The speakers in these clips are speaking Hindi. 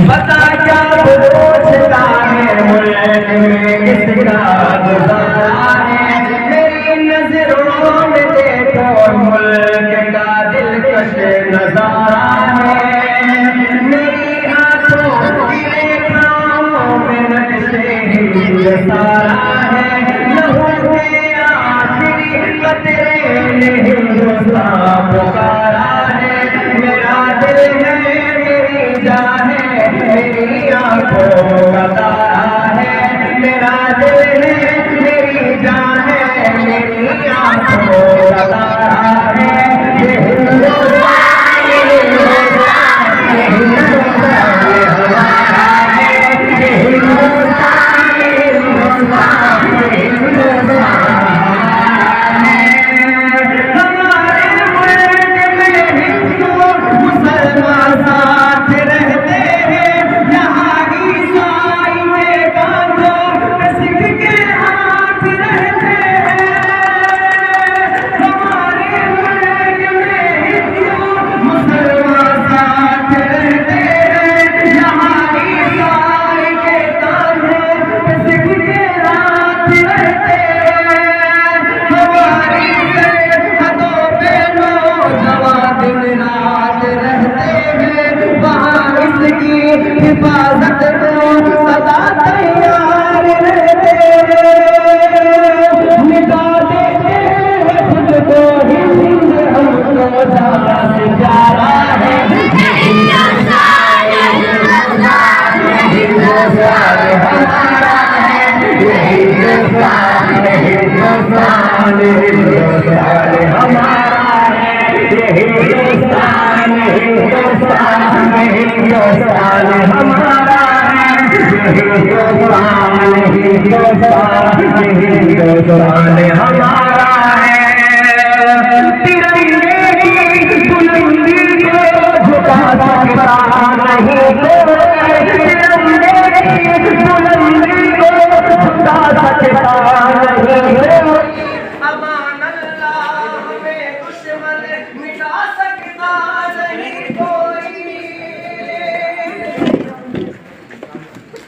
बता क्या पूछता है मुल्क में किसका गुजारा है। मेरी नजरों में देखो मुल्क का दिलकश नजारा है। मेरी आंखों की रेखाओं में नक्शे हिंद सारा है। लहू के आखिरी कतरे ने हिंदुस्तान पुकारा है। मेरा दिल है मेरी जान है मेरी आंखों का तारा है। मेरा दिल है मेरी जान है मेरी आंखों का तारा है। ये हिंदुस्तान ये हिंदुस्तान ये हिंदुस्तान ये हमारा है। ये हिंदुस्तान ये हिंदुस्तान ये हिंदुस्तान हमारे मुल्क में हिंदू मुसलमान साथ रहते हैं। यहाँ ईसाई में गांधो सिख के हाथ रहते हैं। हमारे मुल्क में हिंदू मुसलमान साथ रहते हैं। यहाँ ईसाई के गांधो सिख के हाथ रहते हैं। हमारी सरहदों पे नौजवान दिन रात रहते हैं। वहाँ इसकी हिफाजत को सदा तैयार रहते हैं। मिटा देते हैं खुद को हिंद हमको ज्यादा से ज्यादा है। हिंदुस्तान हमारा है। हिंदुस्तान हिंदुस्तान हिंदुस्तान हमारा है। हिंदुस्तान हिंदुस्तान हिंदुस्तान हमारा है। हिंदुस्तान हिंदुस्तान हिंदुस्तान हमारा है। तिरंगे की बुलंदी को झुका सकता नहीं कोई। तिरंगे की बुलंदी को झुका सकता नहीं कोई। अमान अल्लाह में दुश्मन मिटा सकता नहीं कोई।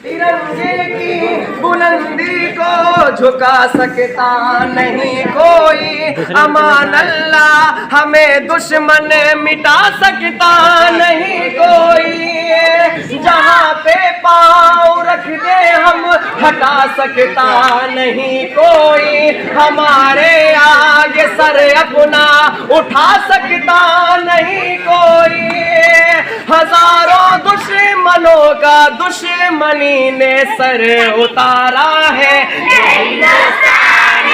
तिरंगे की बुलंदी को झुका सकता नहीं कोई। अमान अल्लाह हमें दुश्मन मिटा सकता नहीं कोई। जहाँ पे पाँव रख दे हम हटा सकता नहीं कोई। हमारे आगे सर अपना उठा सकता नहीं कोई। हजारों दुश्मनों का दुश्मनी ने सर उतारा है। हिंदुस्तान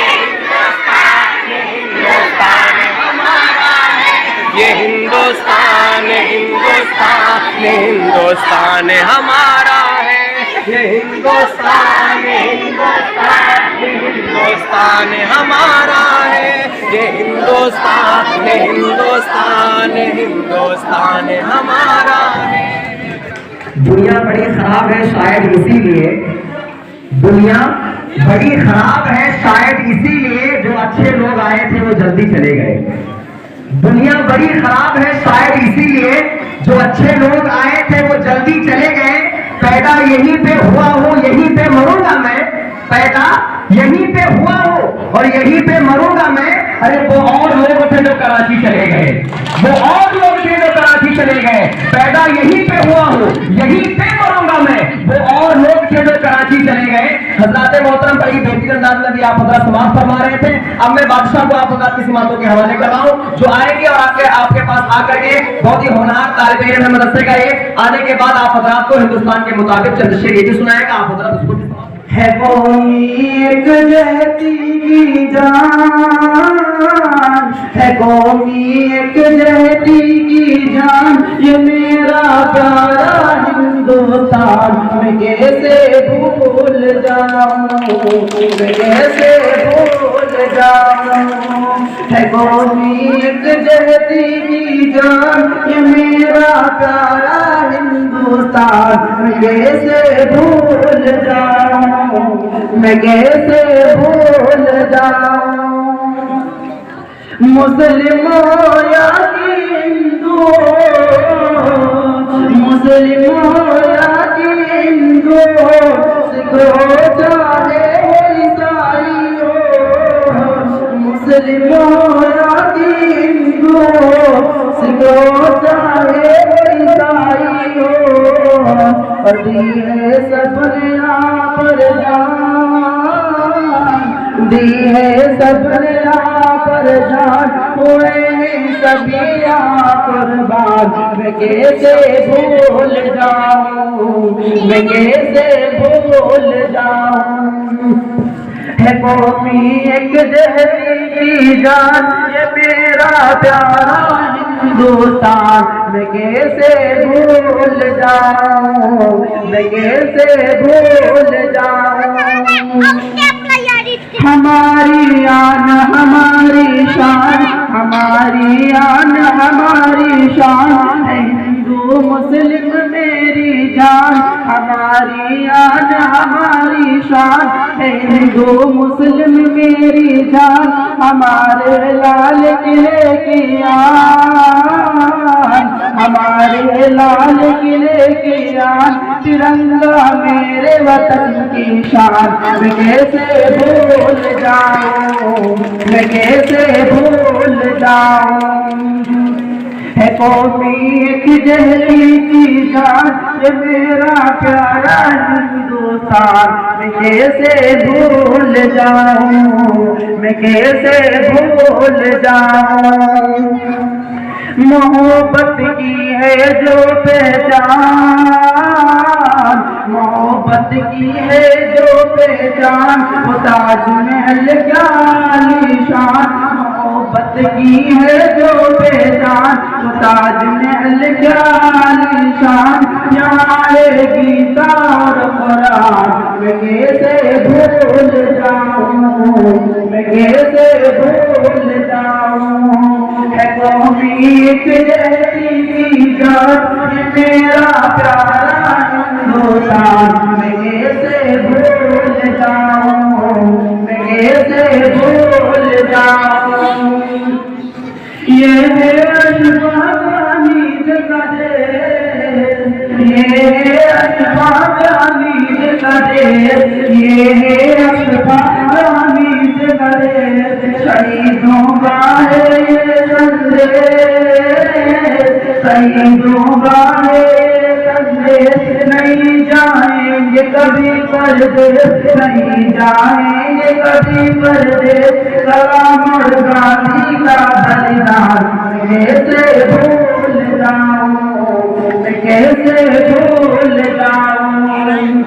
हमारा है। ये हिंदुस्तान हिंदुस्तान हिंदुस्तान हमारा है। ये हिंदुस्तान हिंदुस्तान हिंदुस्तान हमारा है। ये हिंदुस्तान हिंदुस्तान हिंदुस्तान हमारा है। दुनिया बड़ी खराब है शायद इसीलिए। दुनिया बड़ी खराब है शायद इसीलिए जो अच्छे लोग आए थे वो जल्दी चले गए। दुनिया बड़ी खराब है शायद इसीलिए जो अच्छे लोग आए थे वो जल्दी चले गए। पैदा यहीं पे हुआ हूँ यहीं पे मरूंगा मैं। पैदा यहीं पे हुआ हूँ और यहीं पे मरूंगा मैं। अरे वो और लोग थे जो कराची चले गए। वो और लोग थे जो कराची चले गए। पैदा यहीं पे हुआ हूँ यहीं पे मरूंगा मैं। वो और लोग थे जो कराची चले गए। हजरत मोहतरम बड़ी बेहतरीन अंदाज में भी आप हजरत समाप्त फरमा रहे थे। अब मैं बादशाह को आप हजरत की समातों के हवाले कर रहा हूँ जो आएंगे और आपके पास आकर के बहुत ही होनहार तालिब इल्म है मदरसे का। ये आने के बाद आप हजरत को हिंदुस्तान के मुताबिक चंद शेर ये भी सुनाएगा। आप हजरत उसको है कौमी एक जहती की जान। है कौमी एक जहती की जान। ये मेरा प्यार मैं कैसे भूल जाऊं, मैं कैसे भूल जाऊं। है कौमी एक जहती की जान ये मेरा प्यारा हिंदुस्तान, मैं कैसे भूल जाऊं, मैं कैसे भूल जाऊं। मुस्लिमों या हिंदू, मुस्लिमों या हिंदू, सिखो चाहे ईसाई हो, मुस्लिमों या हिंदू, सिखो चाहे ईसाई हो। और दिए सबने आप पर जान, दी है सबने आप पर जान, हुए सभी आप कुर्बान। मैं कैसे भूल जाऊं, मैं कैसे भूल जाऊं। है कौमी एक जहरी की जान ये मेरा प्यारा हिंदुस्तान, मैं कैसे भूल जाऊं, मैं कैसे भूल जाऊं। हमारी आन हमारी शान, हमारी आन हमारी शान, हिंदू मुस्लिम मेरी जान। हमारी आन हमारी शान, हिंदू मुस्लिम मेरी जान। हमारे लाल किले की आन, हमारे लाल किले की आन, तिरंगा मेरे वतन की शान। मैं कैसे भूल जाऊं, मैं कैसे भूल जाऊं। है कौमी एक जहरी की जान ये मेरा प्यारा हिंदुस्तान, मैं कैसे भूल जाऊं, मैं कैसे भूल जाऊं। मोहब्बत की है जो पहचान, मोहब्बत की है जो पहचान, वो ताजमहल क्या निशान। मोहब्बत की है जो पहचान, वो ताजमहल क्या निशान। यहाँ आएगी तार कुरान, मैं कैसे भूल जाऊं, मैं कैसे भूल जाऊं। है कौमी एक जैसी की जान ये मेरा प्यारा हिंदुस्तान, मैं कैसे भूल जाऊं, मैं कैसे भूल जाऊं। ये है अशफाक़ानी जगह देश, ये है अशफाक़ानी जगह देश, ये है अशफाक़ानी जगह देश। शहीदों का है ये संदेश, शहीदों का है ये संदेश। नहीं जाएंगे कभी परदेश, नहीं जाएंगे कभी परदेश। कलाम और गांधी का बलिदान कैसे भूल जाऊं, मैं कैसे भूल जाऊं।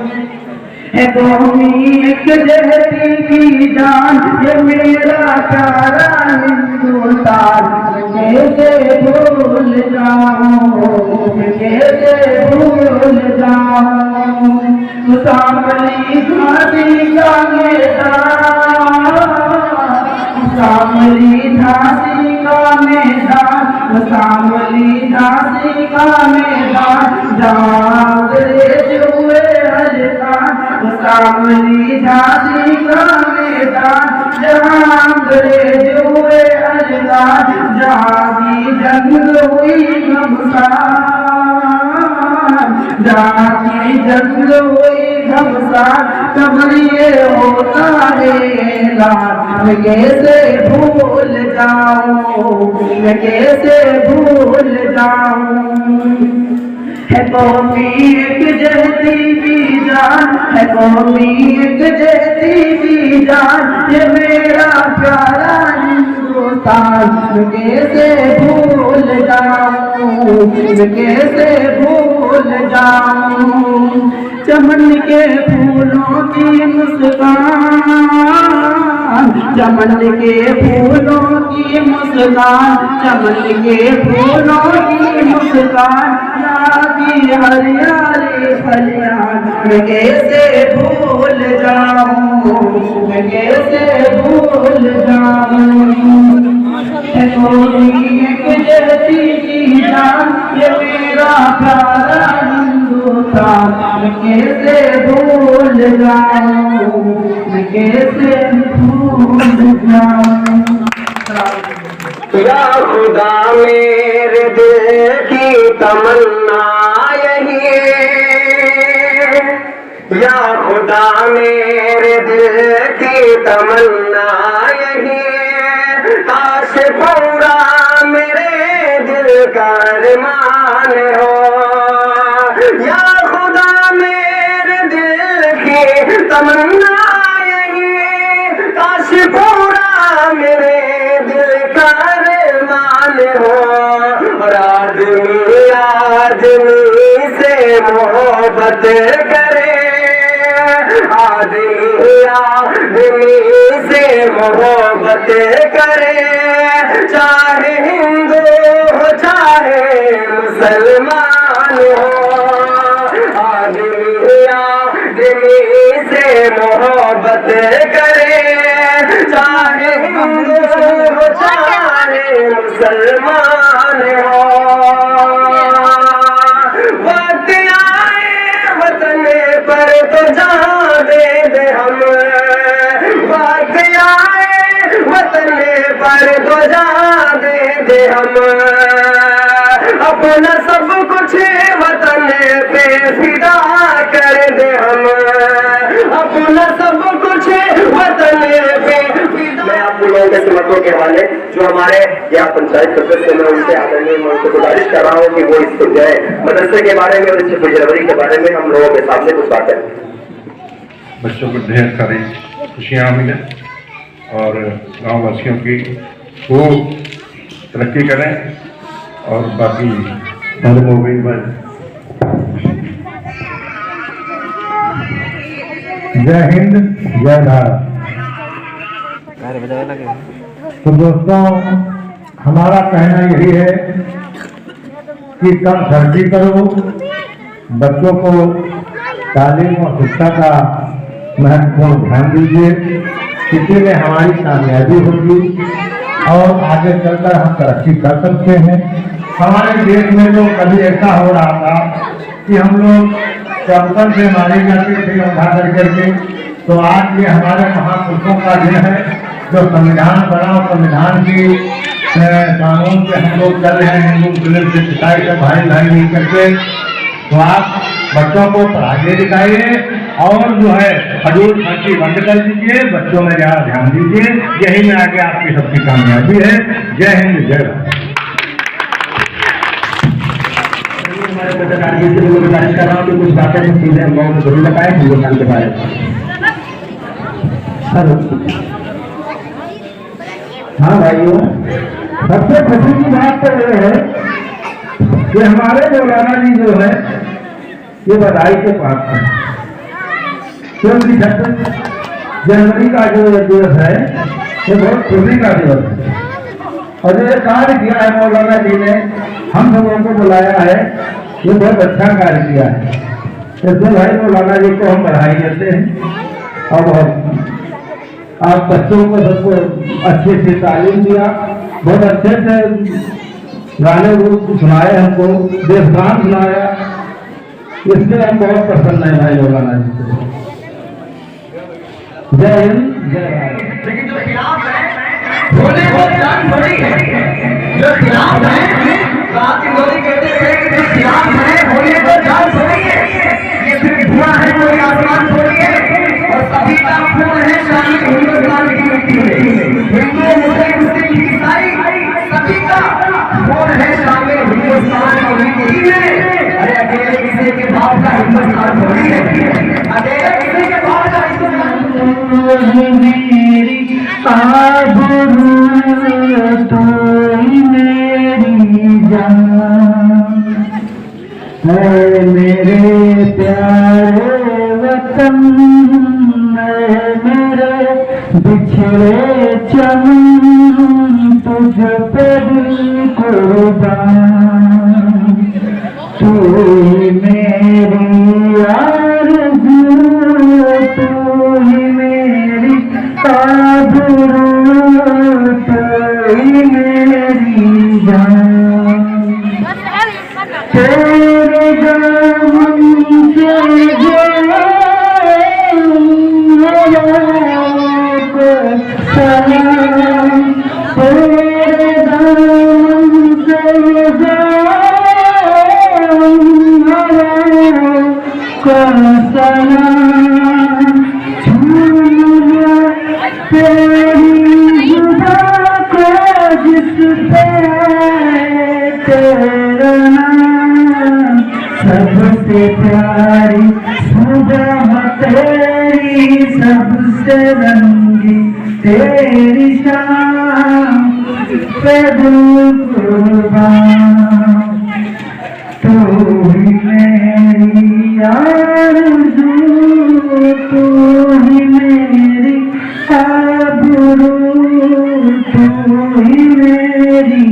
है कौमी एक जहरी की जान ये मेरा प्यारा हिंदुस्तान, मैं कैसे भूल जाऊं, मैं कैसे भूल जाऊं। शामली झांसी का मैदान, शामली झांसी का मैदान, शामली झांसी का मैदान, जहाँ अंग्रेज हुए हजकान। शामली झांसी का मैदान, जहाँ अंग्रेज हुए हजकान। जहाँ की जंग हुई घमसान, जहाँ की जंग हुई घमसान, तब ये होता है ऐलान। मैं कैसे भूल जाऊं, मैं कैसे भूल जाऊं। है कौमी एक जहती की जान, है कौमी एक जहती की जान ये मेरा प्यारा हिंदुस्तान, मैं कैसे भूल जाऊं, मैं कैसे भूल जाऊं। चमन के फूलों की मुस्कान, चमन के फूलों की मुस्कान, चमन के फूलों की मुस्कान। की हरियाली खलियान मैं कैसे भूल जाऊं, मैं कैसे भूल जाऊं। जैसी की जान ये मेरा प्यारा हिंदुस्तान मैं कैसे भूल जाऊं, मैं कैसे भूल जाऊं। या खुदा मेरे दिल की तमन्ना यही है, या खुदा मेरे दिल की तमन्ना यही है, काश पूरा मेरे दिल का अरमान हो। या खुदा मेरे दिल की तमन्ना यही है, काश पूरा मेरे दिल का अरमान हो। और आदमी आदमी से मोहब्बत करे, आदमी आदमी से मोहब्बत करे, चाहे हिंदू हो चाहे मुसलमान हो। आदमी आदमी से मोहब्बत करे, चाहे हिंदू हो चाहे मुसलमान हो। वक्त आए वतन पर तो जान दे हम, वक्त आए वतन पर तो जान दे हम, अपना सब कुछ वतन पे फिदा कर दे हम, अपना सब कुछ वतन पे फिदा। मैं आप लोगों के समर्थों के हवाले जो हमारे यहाँ पंचायत सदस्य में उनसे आदरणीय मैं उनसे गुजारिश कर रहा हूँ कि वो इसको जो है मदरसे के बारे में और 26 जनवरी के बारे में हम लोगों के सामने कुछ बातें। बच्चों को ढेर सारी खुशियाँ मिले और गाँव वासियों की खूब तरक्की करें और बाकी धर्म हो गई बस। जय हिंद जय भारत। तो दोस्तों हमारा कहना यही है कि कम खर्ची करो, बच्चों को तालीम और शिक्षा का महत्वपूर्ण ध्यान दीजिए, इसी में हमारी कामयाबी होगी और आगे चलकर हम तरक्की कर सकते हैं। हमारे देश में तो कभी ऐसा हो रहा था कि हम लोग चप्पल से मारे जाते थे उठा करके, तो आज ये हमारे महापुरुषों का दिन है जो संविधान बना और संविधान की कानून पे हम लोग चल रहे हैं, हिंदू मुस्लिम से सिखाई से भाई भाई मिल करके। तो आप बच्चों को पढ़ाइए लिखाइए और जो है फजूल खर्ची बंद कर दीजिए, बच्चों में ज़्यादा ध्यान दीजिए, यही में आगे आपकी सबकी कामयाबी है। जय हिंद जय भारत। हमारे पत्रकारियों से लोगों गुजारिश कर रहा हूँ कि कुछ बातें चीजें हम लोगों को जरूर बताएं हिंदुस्तान के बारे में। हाँ भाइयों, सबसे खुशी की बात तो यह है कि हमारे मौलाना जी जो है ये बधाई के पास है, क्योंकि 26 जनवरी का जो दिवस है ये बहुत खुशी का दिवस है और ये कार्य किया है मौलाना जी ने, हम सबों को बुलाया है, ये बहुत अच्छा कार्य किया है। इसलिए भाई मौलाना जी को हम बधाई देते हैं और आप बच्चों को सबको अच्छे से तालीम दिया, बहुत अच्छे से गाने सुनाए, हमको देशगान सुनाया, इसलिए हम बहुत प्रसन्न हैं भाई मौलाना जी से। जय हिंद जय भारत। लेकिन जो खिलाफ है बोले वो जान थोड़ी है, जो खिलाफ है बात गोली कहते थे कि जो खिलाफ है बोले वो जान थोड़ी है, ये सिर्फ धुआं है कोई आसमान थोड़ी है और सभी का खून है शामिल हिंदुस्तान की मिट्टी में। हिंदू मुस्लिम ईसाई सभी का खून है शामिल हिंदुस्तान की मिट्टी में। अरे अकेले किसी के बाप का हिंदुस्तान थोड़ी है, अकेले किसी के बाप का हिंदुस्तान मेरी आबरू तू मेरी जान है, मेरे प्यारे वतन मेरे बिछड़े चमन तुझ पे दिल कुर्बान, तू ही मेरी आरज़ू, तू ही मेरी आबरू, तू ही मेरी जान। तेरे दामन से सलाम, तेरे दामन से सलाम, झूम तेरी जुदा को जिस पे तेरा नाम, सबसे प्यारी सुबह तेरी, सबसे रंगी तेरी शाम पे दिल कुर्बान। तू ही मेरी आरज़ू, तू ही मेरी आबरू, तू ही मेरी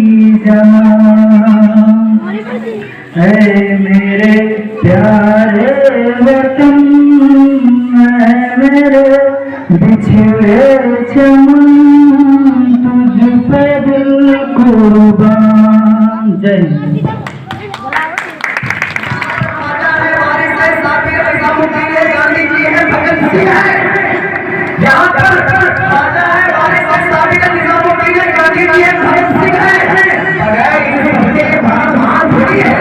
जान। ऐ मेरे प्यारे वतन, ऐ मेरे बिछड़े चमन, तुझ पे दिल कुर्बान। जय हिंद। गांधी जी है, भगत सिंह है, यहाँ पर राजा है निजामुद्दीन गांधी जी है, भगत सिंह है। बगैर इनके भारत महान थोड़ी है,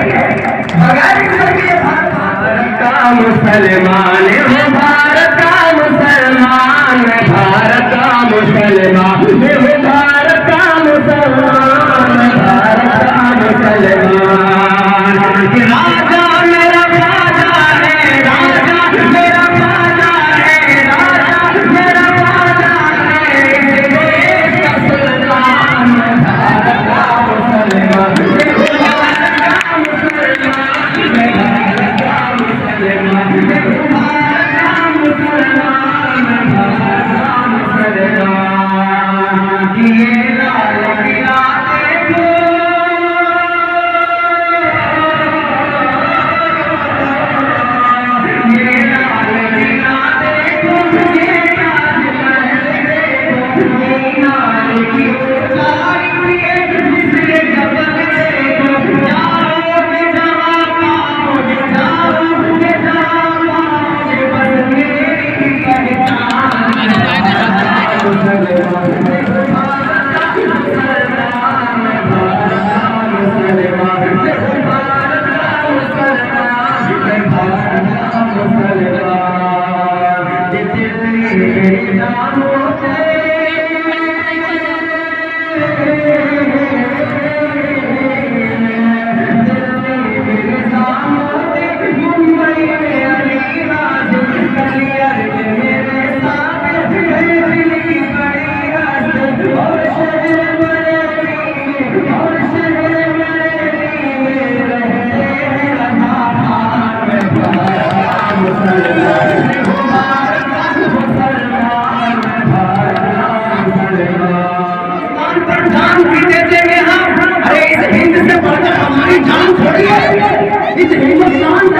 बगैर इनके भारत का मुसलमान है, भारत का मुसलमान, भारत का मुसलमान, भारत का मुसलमान, भारत का मुसलमान। राजा मेरा राजा है, राजा मेरा राजा है, राजा मेरा राजा है, देश का सुल्तान, भारत का मुसलमान, भारत का मुसलमान, भारत का मुसलमान, भारत का मुसलमान, भारत का मुसलमान। ये लाल किला देखो,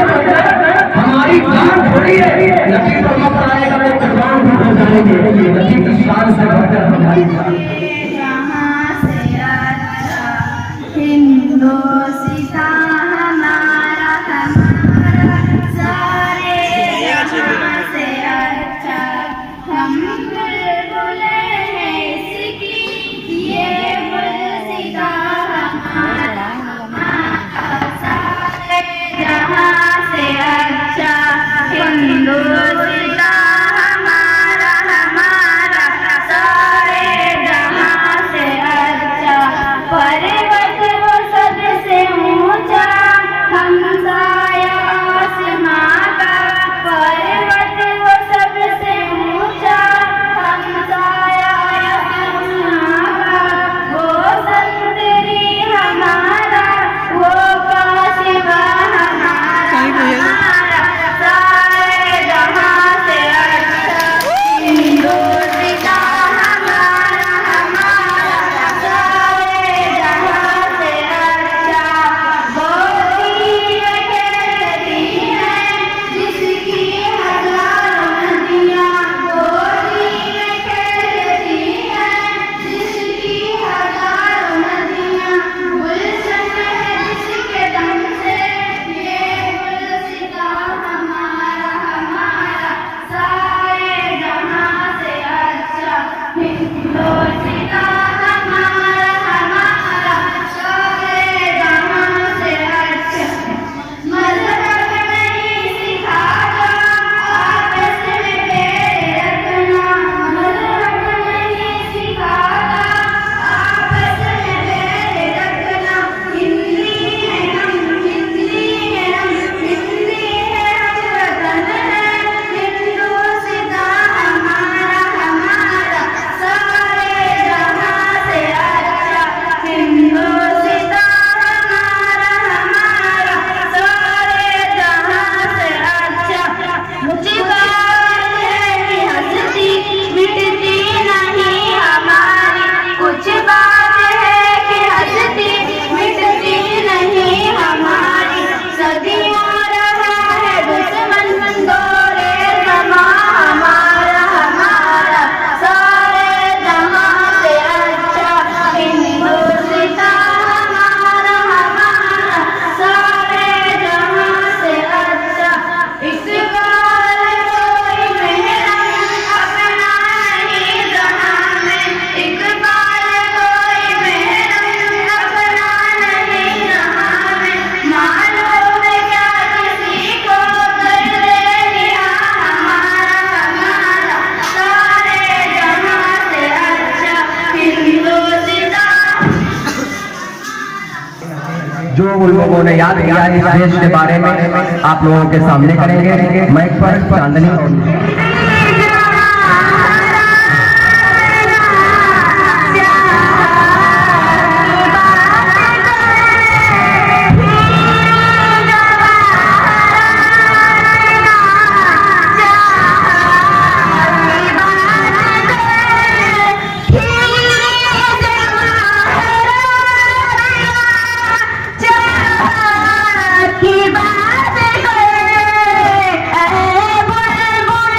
हमारी जान थोड़ी है, नबी पर मौका आएगा तो कुर्बान भी हो जाएंगे, नबी की शान से बढ़कर हमारी जान। यहाँ से अच्छा हिंदुस्तान हमारा, हमारा सारे यहाँ से अच्छा हम बुलबुल हैं इसकी, ये गुलसिता हमारा, सारे जहाँ से अच्छा हिंदुस्तान हमारा, हमारा सारे जहाँ से अच्छा। पर्वत वो सबसे ऊंचा, हमसाया आसमां का, पर्वत वो सबसे ऊंचा, हमसाया आसमां का, वो संतरी हमारा, वो काशिवा हमारा, हमारा सारे जहाँ से अच्छा हिंदुस्तान हमारा, हमारा सारे जहाँ से अच्छा। मोदी के जो उन लोगों ने याद किया इस देश के बारे में आप लोगों के सामने करेंगे। माइक पर चांदनी। की बात करे, बुलबुल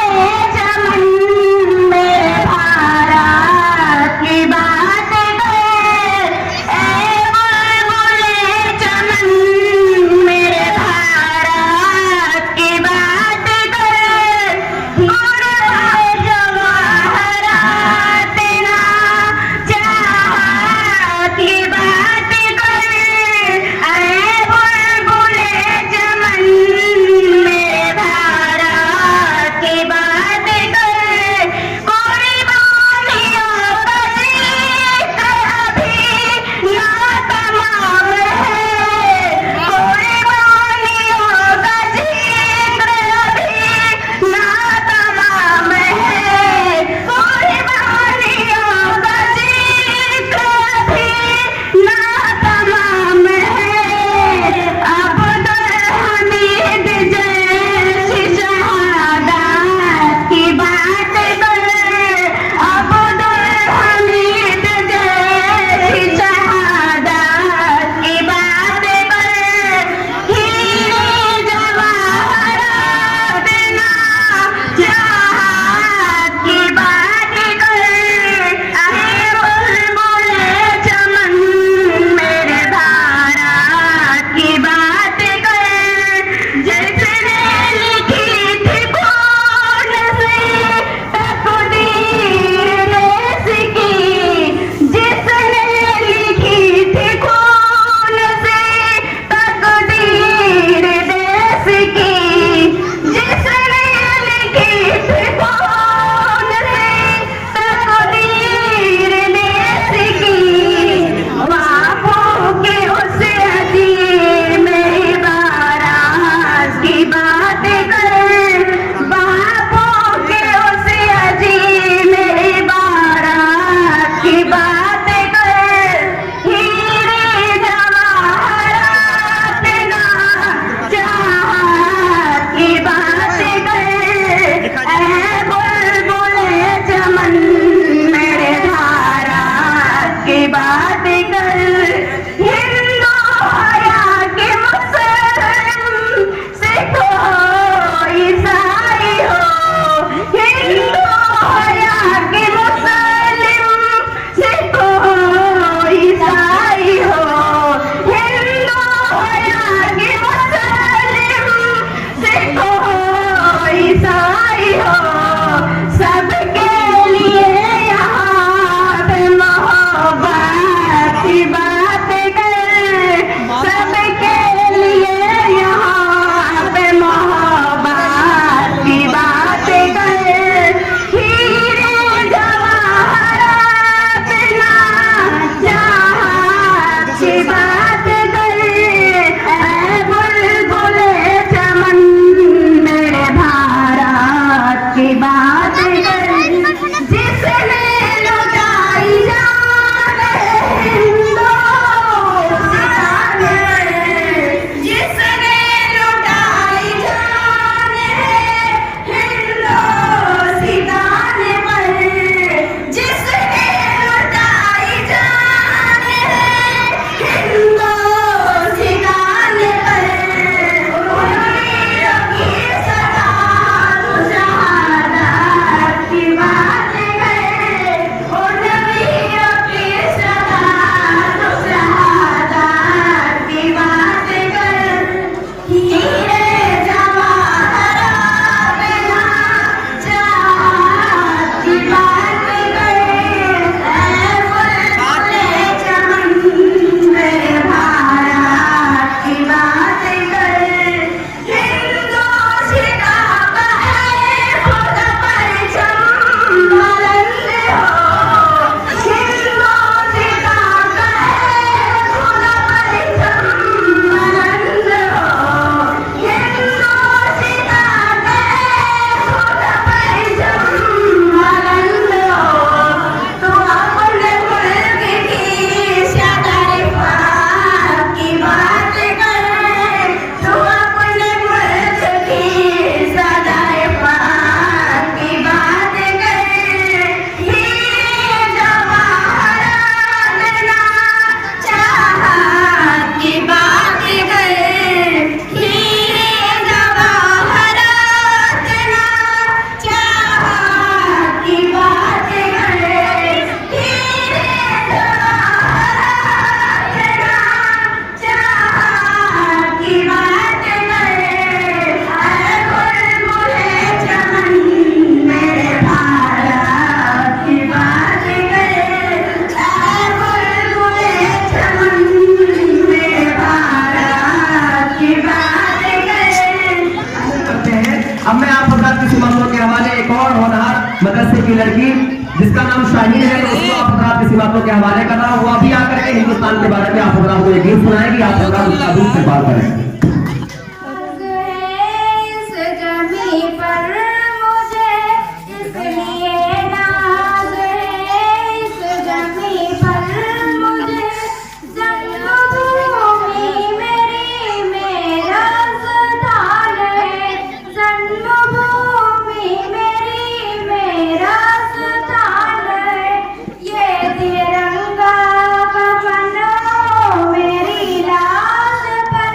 अब मैं आप हजरात की सीमातों के हवाले एक और होनहार मदरसे की लड़की जिसका नाम शाहीन है, उसको आप हजरात की सीमातों के हवाले कर रहा हूँ। वो अभी आकर के हिंदुस्तान के बारे में आप हजरात को एक गीत सुनाएगी। आप हजरात उसका दूध से बात करें। इस जमी पर मुझे इसलिए नाज है, इस जमी पर मुझे जन्मभूमि मेरी मेरा स्थान है, जन्मभूमि मेरी मेरा स्थान है। ये तिरंगा कफन मेरी लाश पर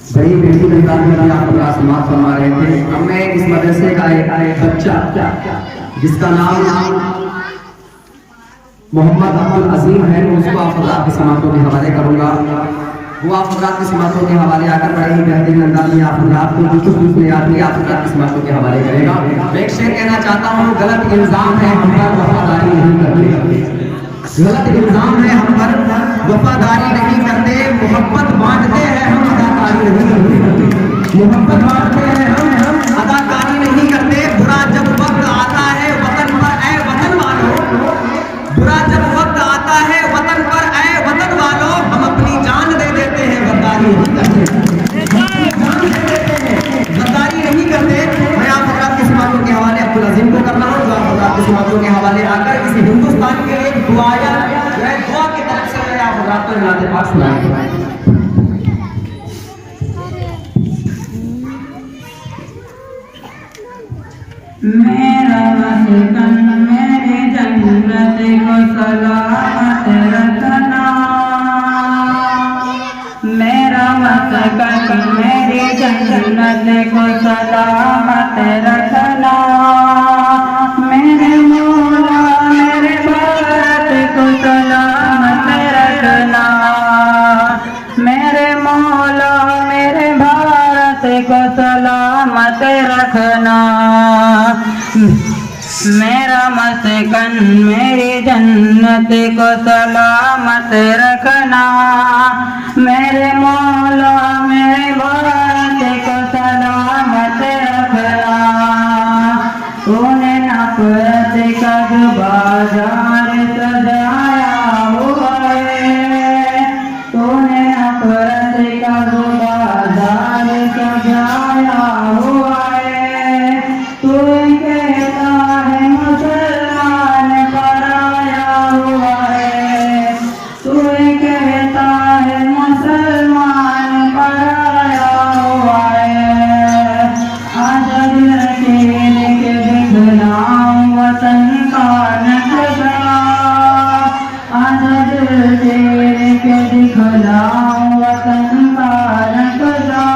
बड़ी बेटी अंदाज में आप अपना समाज फरमा रहे थे। अब मैं इस मदरसे का एक बच्चा जिसका नाम मोहम्मद अब्दुल अजीम है, उसको आप हज़रात की समातों के हवाले करूंगा। वो आप हज़रात की समातों के हवाले आकर बड़े ही बेहतरीन अंदाज में आप हज़रात को जो कुछ उसने याद किया आप हज़रात की समातों के हवाले करेगा। मैं एक शेर कहना चाहता हूँ, गलत इल्जाम है हम पर वफादारी नहीं करते, गलत इल्जाम है हम पर वफादारी नहीं करते, मोहब्बत बांटते हैं हम अदाकारी नहीं करते, मोहब्बत बांटते हैं हम अदाकारी नहीं करते। बुरा जब वक्त आता है वतन पर ऐ वतन वालों, बुरा जब वक्त आता है वतन पर ऐ वतन वालों, हम अपनी जान दे देते हैं, गद्दारी नहीं करते, जान दे देते हैं, गद्दारी नहीं करते। मैं आप हज़रात की समातों के हवाले अब्दुल अजीम को करना हूँ, जो आप हज़रात की समातों के हवाले आकर किसी हिंदुस्तान के लिए दुआ की तरफ से मैं आप हज़रात को नाते पाक सुनाएंगे। मेरा वतन मेरे जन्नत को सलामत रखना, मेरा वतन मेरे जन्नत को सलामत रखना, मेरे मौला मेरे भारत को सलामत रखना, मेरे मौला मेरे भारत को सलामत रखना, मेरा मस्कन मेरी जन्नत को सलामत रखना, मेरे मौला मेरे भारत को सलामत रखना। तूने नफरत का जो बाजार सजाया हुआ है, तूने नफरत का जो बाजार सजाया हुआ है, तू कहता है मुसलमान पराया हुआ है, तू कहता है मुसलमान पराया हुआ है। आजा दिल के दिखलाऊं वतन का नक्शा, आजा दिल के दिखलाऊं वतन का नक्शा,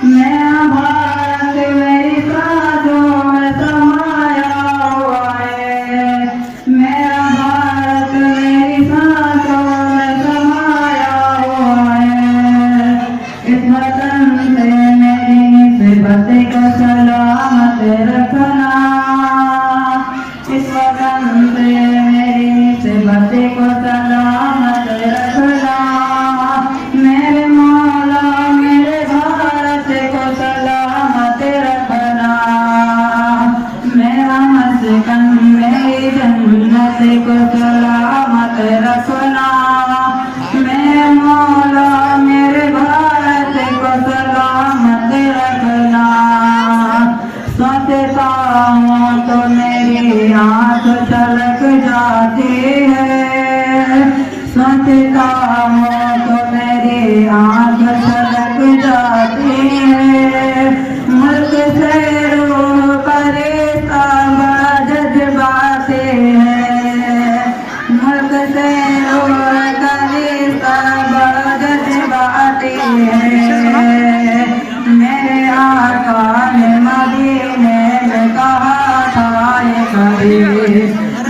मेरा भारत मेरी सांसों में समाया हुआ है, मेरा भारत मेरी सांसों में समाया हुआ है। इस वतन से मेरी निस्बत को सलामत रखना, इस वतन से मेरी निस्बत को सलामत रखना, मेरे मौला मेरे भारत को सलामत रखना, मेरा मस्कन मेरी जन्नत को सलामत रखना, मेरे मौला मेरे भारत को सलामत रखना। सोचता हूँ तो मेरी आँख छलक जाती है, सोचता हूँ तो मेरी आँख छलक जाती है, मुल्क से रूह परेशा बड़ा जज्बाते हैं, मुल्क से रूह परेशा बड़ा जज्बाते हैं। मेरे आका ने मदीने में कहा था ये कभी,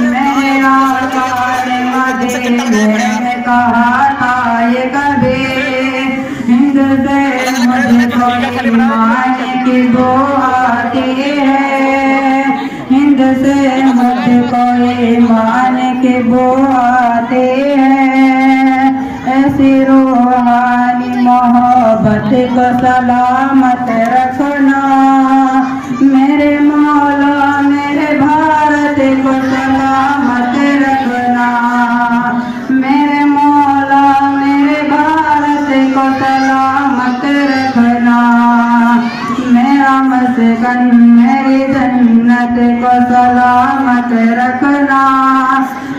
मेरे आका ने मदीने में कहा था ये कभी, हिंद से मुझको ईमान की बो आती है, हिंद से मुझको ईमान की बो आती है। ऐसी रूहानी मोहब्बत को सलामत रखना, मेरे मौला मेरे भारत को सलामत रखना, मेरे मौला मेरे भारत को सलामत रखना, मेरा मस्कन मेरी जन्नत को सलामत रखना,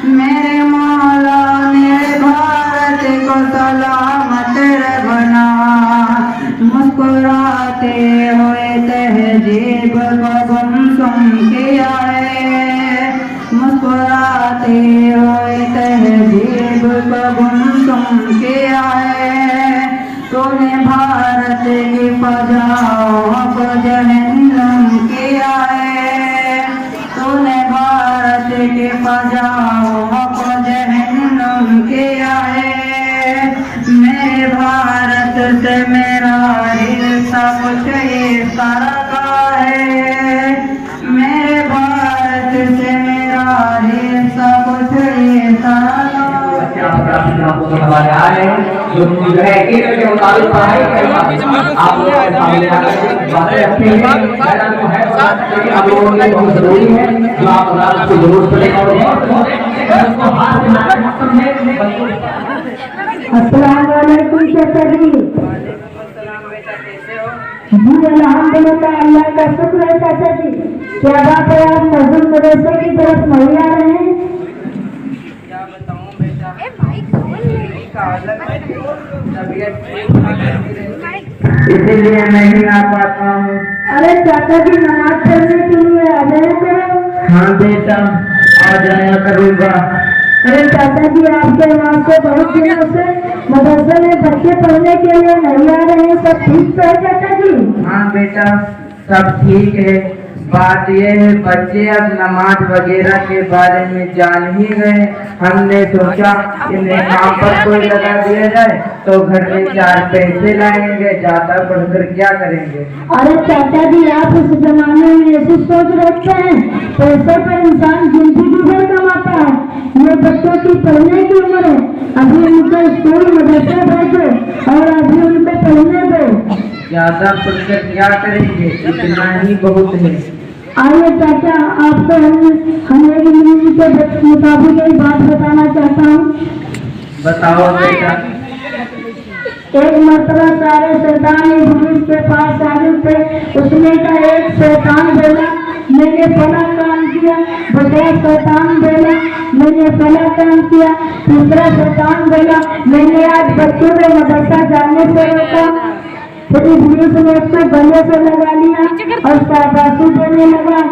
मेरे मौला मेरे भारत को सलामत रखना। मुस्कुराते हुए तहजीब को गुमसुम किया है, मुस्कुराते हुए तहजीब को गुमसुम किया है, तूने भारत फजाओं को जहन्नम किया है, तूने भारत के फजाओं को जहन्नम किया है। मेरे भारत से मेरा रिश्ता कुछ इस तरह का है, मेरे भारत से मेरा रिश्ता कुछ इस तरह का आपको हमारे आए जो है के मुताबिक पढ़ाई करेगा। आप लोगों के सामने आकर बातें रखेंगे, आप लोगों के लिए बहुत जरूरी है जो आप को जरूर पड़ेगा। अस्सलाम वालेकुम चाचा जी। जी अल्हम्दुलिल्लाह, अल्लाह का शुक्र है चाचा जी। क्या बात है, आप मस्जिद मदरसे की तरफ नहीं आ रहे हैं? इसीलिए नहीं आ पाता हूँ। अरे चाचा जी, नमाज पढ़ने के लिए आ जाया करो। हाँ बेटा, आ जाया करूँगा। अरे चाचा जी, आपके वहाँ से बहुत दिनों से मदरसे में बच्चे पढ़ने के लिए नहीं आ रहे हैं, सब ठीक तो है चाचा जी? हाँ बेटा, सब ठीक है। बात ये है, बच्चे अब नमाज वगैरह के बारे में जान ही गए। हमने सोचा इन्हें काम पर कोई लगा दिया जाए तो घर में 4 पैसे लाएंगे, ज्यादा पढ़कर क्या करेंगे। अरे चाचा जी, आप इस जमाने में ऐसी सोच रखते हैं, पैसे पर इंसान जिंदगी भर कमाता है। ये बच्चों की पढ़ने की उम्र है, अभी उनको स्कूल मदरसे भेजो और अभी उनको पढ़ने दो। ज्यादा पढ़कर क्या करेंगे, इतना ही बहुत है। आइए चाचा, आपको हम एक मिनट के मुताबिक एक बात बताना चाहता हूँ। बताओ बेटा। एक मरतबा सारे शैतान इब्लीस के पास आए थे। उसमें का एक शैतान बोला, मैंने फला काम किया। दूसरा शैतान बोला, मैंने फला काम किया। तीसरा शैतान बोला, मैंने आज बच्चों को मदरसा जाने से रोका। फिर इब्लीस ने उसको गले से लगा लिया और शाबाशी देने लगा।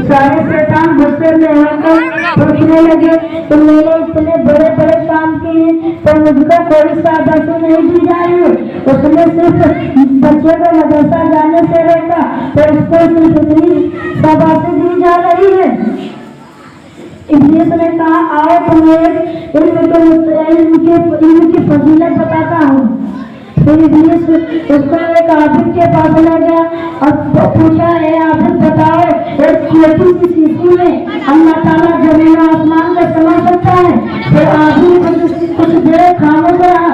सारे शैतान गुस्से में होकर सोचने लगे, तो मैंने इतने बड़े बड़े काम किए तो मुझको कोई शाबाशी नहीं दी जा रही। उसने सिर्फ बच्चे को मदरसा जाने से रोका तो उसको सिर्फ इतनी शाबाशी दी जा रही है। इब्लीस ने कहा, आओ तुम्हें इल्म की फजीलत बताता हूँ। फिर इब्लीस उसको एक आबिद के पास ले गया और पूछा, है आबिद बताओ, एक छोटी सी शीशी में अल्लाह ताला जमीन और आसमान में समा सकता है? फिर आबिद कुछ देर खामोश रहा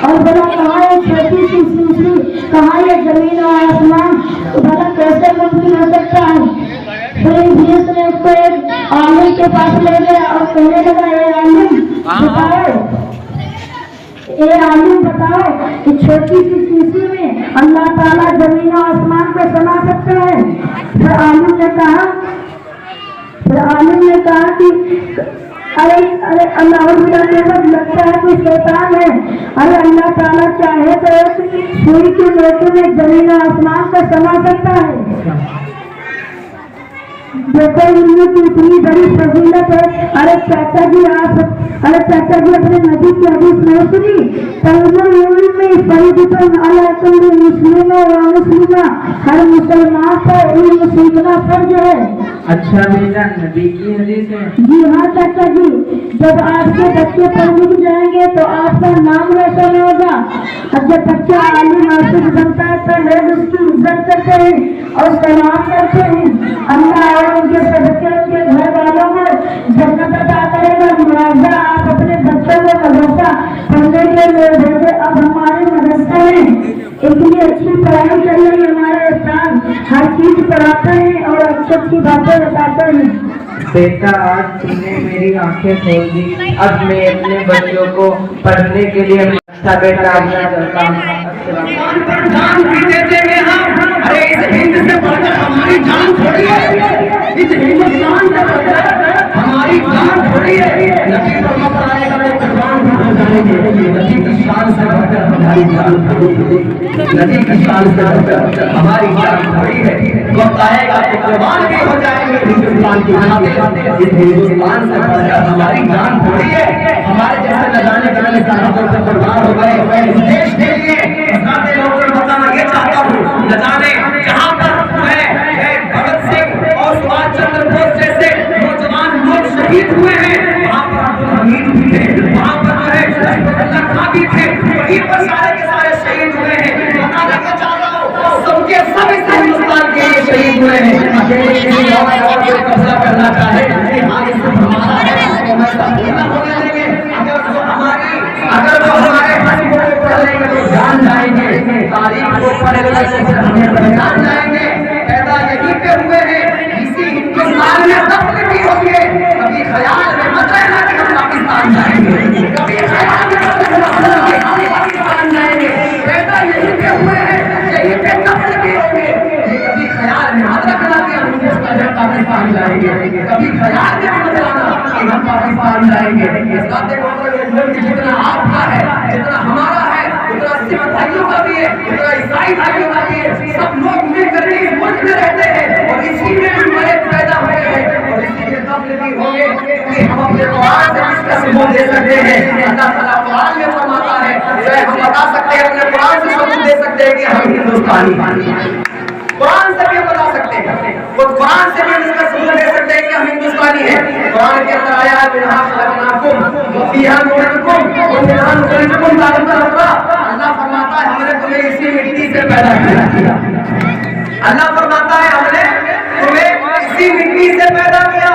और बोला, कहाँ है छोटी सी शीशी, कहाँ ये जमीन और आसमान, भला कैसे मुमकिन हो सकता है? फिर इब्लीस ने उसको एक आलिम के पास ले गया और कहने लगा, ये आलिम बताओ कि छोटी सी शीशी में अल्लाह ताला जमीन और आसमान को समा सकता है? फिर आलिम ने कहा कि अरे अल्लाह लगता है कि शैतान है। अरे अल्लाह ताला चाहे तो एक सुई के लोटे में जमीन और आसमान को समा सकता है। देखो इनमें की इतनी बड़ी फजीलत है। अरे चाचा जी अपने नबी की हदीस नहीं सुनी? मुस्लिम हर मुसलमान को इल्म सीखना फर्ज है। अच्छा बेटा, नबी की हदीस है? जी हाँ चाचा जी, जब आपके बच्चे पढ़ लिख जाएंगे तो आपका नाम रोशन होगा। और जब बच्चा आलिम हाफिज बनता है तो लोग उसकी इज्जत करते हैं और सलाम करते हैं। अल्लाह और उनके सदस्य उनके घर वालों को जन्नत अता करेगा। मुआवजा आप अपने बच्चों को मदरसा पढ़ने के लिए भेजे। अब हमारे मदरसे में इतनी अच्छी पढ़ाई कर रही है, हमारे उस्ताद हर चीज पढ़ाते हैं और अच्छी बातें बताते हैं। बेटा, आज तुमने मेरी आंखें खोल दी। अब मैं अपने बच्चों को पढ़ने के लिए अच्छा बेटा आज्ञा करता हूँ। अरे इस हिंद से बढ़कर हमारी जान थोड़ी है, इस हिंदुस्तान से बढ़कर हमारी जान थोड़ी है। नबी पर आएगा तो कुर्बान हो जाएंगे। नबी की शान से बढ़कर हमारी जान थोड़ी है, नबी की शान से बढ़कर हमारी जान थोड़ी है। वक्त आएगा तो कुर्बान भी हो जाएंगे हिंदुस्तान की खातिर। इस हिंदुस्तान से बढ़कर हमारी जान थोड़ी है। हमारे जैसे लगाने गाने साहब कुर्बान हो गए इस देश के लिए। बताना ये चाहता पर सारे के सारे शहीद हुए हैं। बताना क्या चाहता हूँ, सबके सब इस हिंदुस्तान के लिए शहीद हुए हैं। अकेले किसी और कोई कब्जा करना चाहे कि हाँ ये सिर्फ हमारा है, तो मैं सब पूरा होने देंगे। अगर वो हमारे हक को पढ़ेंगे तो जान जाएंगे, तारीख को पढ़ेंगे तो हमें पहचान जाएंगे। पैदा यहीं पे हुए हैं, इसी हिंदुस्तान में दफन भी होंगे। कभी ख्याल में मत रहना कि हम पाकिस्तान जाएंगे, कभी ख्याल में मत रहना कि हम पाकिस्तान जाएंगे। पैदा यहीं पे हुए हैं, यहीं पे दफन भी होंगे। कभी ख्याल में मत रखना कि हम पाकिस्तान जाएंगे, कभी ख्याल में मत रखना कि हम पाकिस्तान जाएंगे। इस बात को जितना आपका है, जितना हमारा है, उतना सिख भाइयों का भी है, उतना ईसाई भाइयों का भी है। सब लोग मिलकर के इस मुल्क में रहते हैं और इसी में हम बड़े पैदा हुए हैं और इसी में दफन भी होंगे कि हम अपने कुरान से किसका सबूत दे सकते हैं। अल्लाह ताला कुरान में फरमाता है, जो हम बता सकते हैं, अपने कुरान से सबूत दे सकते हैं कि हम हिंदुस्तानी, कुरान से भी बता सकते हैं, वो कुरान से भी इसका सबूत दे सकते हैं कि हम हिंदुस्तानी हैं। कुरान के अंदर आया है बिना खलकनाकुम वफीहा नुइदकुम वमिनहा नुखरिजुकुम तारatan उखरा। अल्लाह फरमाता है हमने तुम्हें इसी मिट्टी से पैदा किया। अल्लाह फरमाता है हमने तुम्हें इसी मिट्टी से पैदा किया।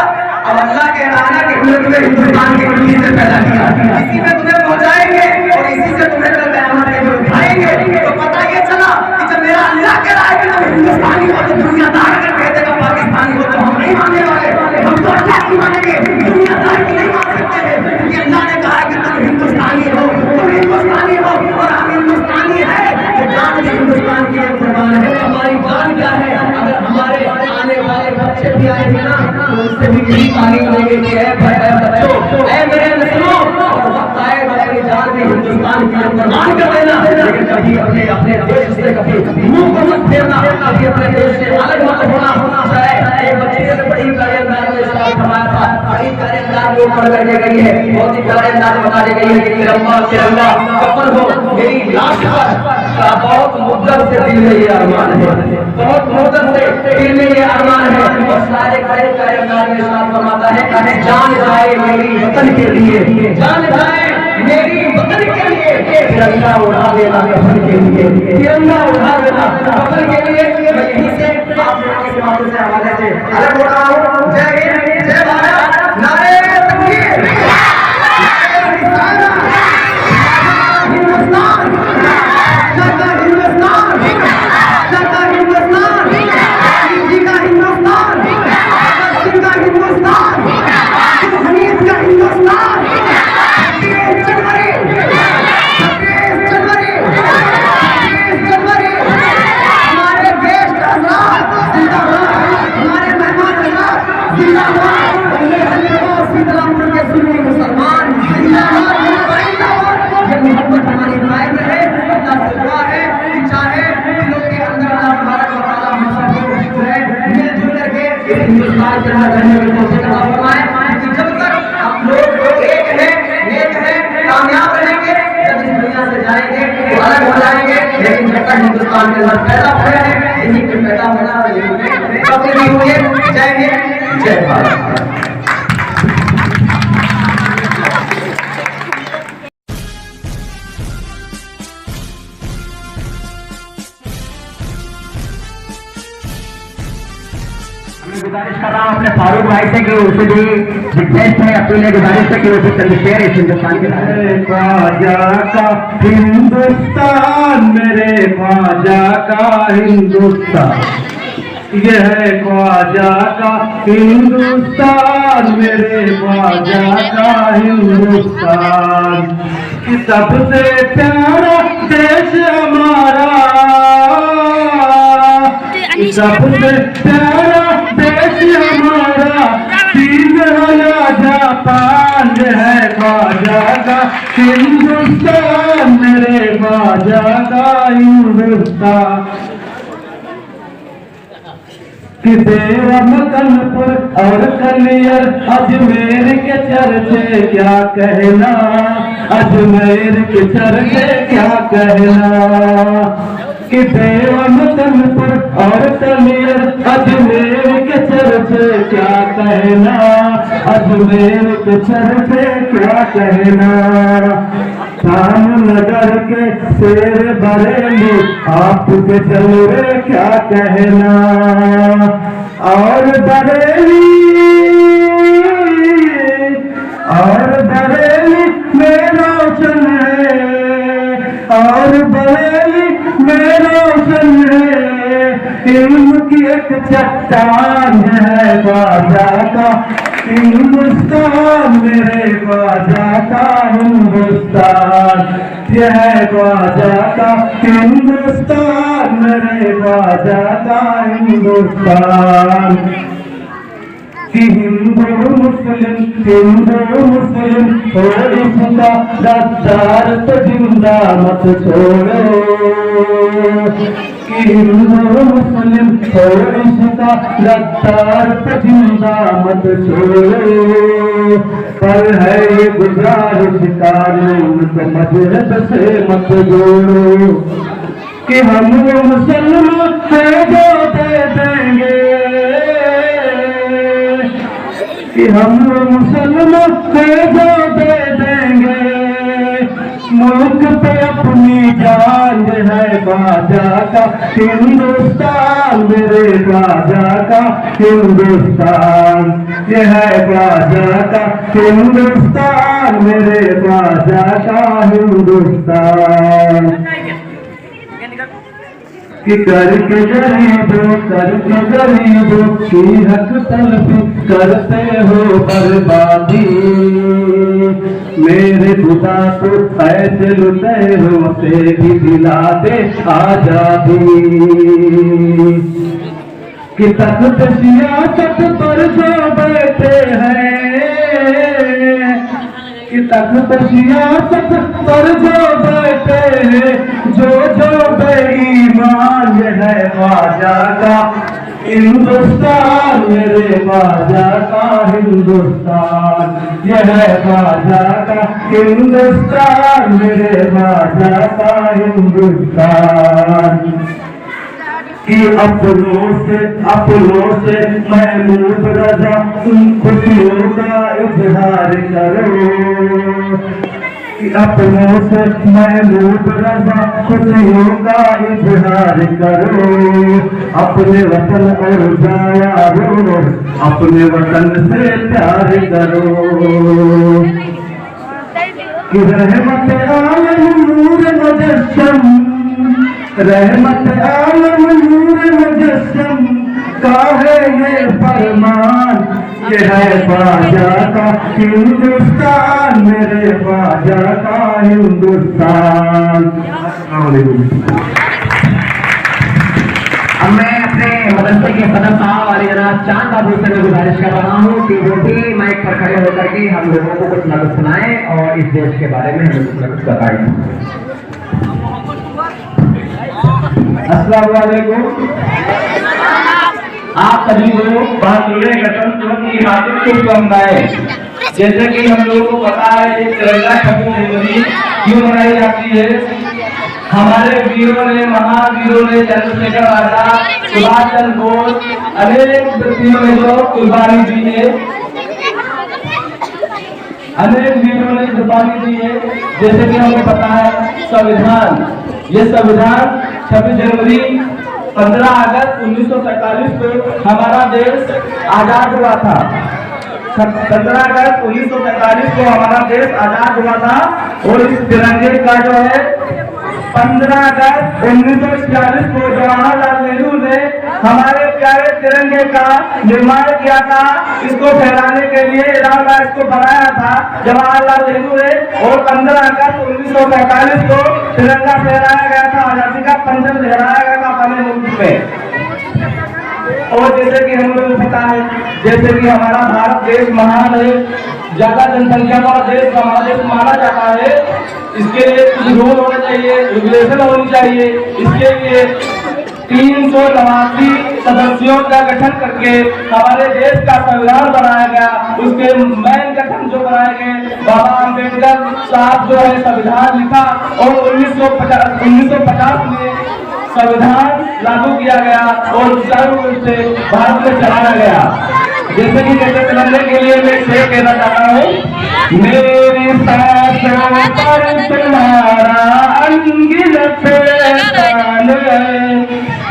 अब अल्लाह कह रहा है कि हमने तुम्हें हिंदुस्तान की मिट्टी से पैदा किया, इसी में तुम्हें पहुंचाएंगे और इसी से तुम्हें क़यामत के दिन उठाएंगे। तो पता ये चला कि जब मेरा अल्लाह कह रहा है कि तुम हिंदुस्तानी हो, तो दुनियादार अगर कह देगा पाकिस्तानी हो तो हम नहीं मानने वाले। हम तो अल्लाह की मानेंगे, दुनियादार की नहीं मान सकते हैं, क्योंकि अल्लाह ने कहा कि तुम हिंदुस्तानी हो, तुम हिंदुस्तानी हो और हम हिंदुस्तानी है। तो जान के हिंदुस्तान की एक कुर्बान है। हमारी जान क्या है? अगर हमारे आने वाले बच्चे भी आएंगे ना तो उससे भी यही तालीम देंगे कि बच्चों, ऐ मेरे नस्लों, वक्त आएगा अपनी जान भी हिंदुस्तान की कुर्बान कर देना, लेकिन कभी अपने देश से कभी मुंह को मत फेरना, कभी अपने देश से अलग मत होना चाहे। एक बच्चे ने बड़ी प्यारे अंदाज में इस्लाम फरमाया था, बड़ी प्यारे अंदाज में पढ़ करके गई है, बहुत ही प्यारे अंदाज में बता दी गई है कि तिरंगा तिरंगा कफन हो मेरी लाश पर। बहुत मुद्दत से दिल में ये अरमान है, बहुत मुद्दत से दिल में ये अरमान है। और सारे बड़े प्यारे अंदाज में इस्लाम फरमाता है, जान जाए मेरी वतन के लिए, जान जाए मेरी वतन के लिए, तिरंगा उड़ा देना कफन के लिए, तिरंगा उड़ा देना कफन के लिए। मैं यहीं से आप लोगों के समाज से हवाले से अलग हो रहा हूँ। जय हिंद, जय भारत, नारे तकबीर, हिंदुस्तान, जगा हिंदुस्तान, जगा हिंदुस्तान, जीगा हिंदुस्तान, भगत का हिंदुस्तान, हमीद का हिंदुस्तान। 26 जनवरी, 26 जनवरी, 26 जनवरी, हमारे देश का आजाद जिंदाबाद, हमारे मेहमान आजाद जिंदाबाद, सीतारामपुर के सुन्नी मुसलमान जिंदाबाद, जिंदाबाद। ये मोहब्बत हमारी कायम रहे। अल्लाह से दुआ है कि चाहे दिलों के अंदर अल्लाह तबारक व तआला हम सबको जो है मिलजुल करके इस हिंदुस्तान के अंदर रहने की तौफीक अता फरमाए। कि जब तक हम लोग एक हैं, नेक हैं, कामयाब रहेंगे, जब इस दुनिया से जाएंगे तो अलग हो जाएंगे, लेकिन जब तक हिंदुस्तान के अंदर पैदा हुए हैं, इन्हीं के पैदा होना कभी नहीं हुए। जय हिंद, जय भारत। गुजारिश कर रहा हूँ अपने फारूक भाई से कि उसे भी रिक्वेस्ट है, अपील है, गुजारिश है कि उसे चंद शेर इस हिंदुस्तान के ख्वाजा का हिंदुस्तान, मेरे ख्वाजा का हिंदुस्तान, ये है ख्वाजा का हिंदुस्तान, मेरे ख्वाजा का हिंदुस्तान। सबसे प्यारा देश हमारा, सबसे प्यारा देश हमारा, चीन या जापान, है ख्वाजा का हिंदुस्तान, मेरे ख्वाजा का हिंदुस्तान। कि देवा मकनपुर और कलियर अजमेर के चर्चे क्या कहना, अजमेर के चर्चे क्या कहना। कि देवा मकनपुर और कलियर अजमेर के चर्चे क्या कहना, अजमेर के चर्चे क्या कहना। शाम नगर के शेर बरेली आपके चलवे क्या कहना। और बरेली में रोशन है, और बरेली में रोशन है, इल्म की एक चट्टान है ख्वाजा का हिंदुस्तान, मेरे ख्वाजा का हिंदुस्तान, यह है ख्वाजा का हिंदुस्तान, मेरे ख्वाजा का हिंदुस्तान। कि हिंदू मुस्लिम हो इसका गद्दार तो जिंदा मत छोड़ो। कि हिंदू मुस्लिम हो इसका गद्दार तो जिंदा मत छोड़ो। पर है ये गुजारिश कानून तो मजहब से मत जोड़ो। कि हम मुसलमान है जो दे देंगे, कि हम मुसलमान है जो दे देंगे, मुल्क पे अपनी जान है ख्वाजा का हिंदुस्तान, मेरे ख्वाजा का हिंदुस्तान, ये है ख्वाजा का हिंदुस्तान, मेरे ख्वाजा का हिंदुस्तान। कि करके गरीबों की हक तलबी करते हो बर्बादी, मेरे खुदा तो ऐसे लुटेरों से भी दिला दे आजादी। कि तख्त सियासत पर जो बैठे हैं, कि तख्त सियासत पर जो बैठे हैं, जो बेईमान है ख्वाजा का हिंदुस्तान, मेरे ख्वाजा का हिंदुस्तान, यह है ख्वाजा का हिंदुस्तान, मेरे ख्वाजा का हिंदुस्तान। कि अपनों से महमूद रजा खुशियों का इजहार करो। कि अपनों से महमूद रजा खुशियों का इजहार करो। अपने वतन और जायारो अपने वतन से प्यार करो। कि रहमत आलम नूर मुजस्सम, रहमत आलम नूर मुजस्सम का है ये फरमान, ये है ख्वाजा का हिंदुस्तान, मेरे ख्वाजा का हिंदुस्तान। अब मैं अपने मदरसे के सदर साहब वाले जनाब चांद बाबू से मैं गुजारिश कर रहा हूँ कि वो भी माइक पर खड़े होकर के हम लोगों को कुछ न कुछ सुनाएं और इस देश के बारे में हमें कुछ न कुछ बताएं। अस्सलाम वालेकुम। आप सभी लोग बहादुर गणतंत्र की खातिर कुछ गाएं। जैसे कि हम लोगों को पता है कि तिरंगा 26 जनवरी क्यों मनाई जाती है। हमारे वीरों ने, महावीरों ने, चंद्रशेखर आजाद, सुभाष चंद्र बोस, अनेक व्यक्तियों ने जो कुर्बानी दी है, अनेक वीरों ने कुर्बानी दी है। जैसे कि हमें पता है संविधान, ये संविधान 26 जनवरी 15 अगस्त 1947 को हमारा देश आजाद हुआ था। 15 अगस्त 1947 को हमारा देश आजाद हुआ था। और इस तिरंगे का जो है 15 अगस्त 1946 को जवाहरलाल नेहरू ने हमारे प्यारे तिरंगे का निर्माण किया था। इसको फहराने के लिए इरादा इसको बनाया था जवाहरलाल नेहरू ने। और 15 अगस्त 1947 को तिरंगा फहराया गया था, आजादी का पंजन लहराया गया था अपने मुल्क में। और जैसे कि हम लोगों को पता है, जैसे कि हमारा भारत देश महान है, ज्यादा जनसंख्या वाला देश हमारा देश माना जाता है। इसके लिए कुछ रूल होने चाहिए, रेगुलेशन होनी चाहिए। इसके लिए 389 सदस्यों का गठन करके हमारे देश का संविधान बनाया गया। उसके मेन गठन जो बनाए गए, बाबा अम्बेडकर साहब जो है संविधान लिखा और 1950 में संविधान लागू किया गया और सुचारू रूप से भारत में चलाया गया। जैसे कि जैसे चलाने के लिए मैं शेर कहना चाहता हूँ। मेरी सांसों पर तुम्हारा अनगिनत एहसान है,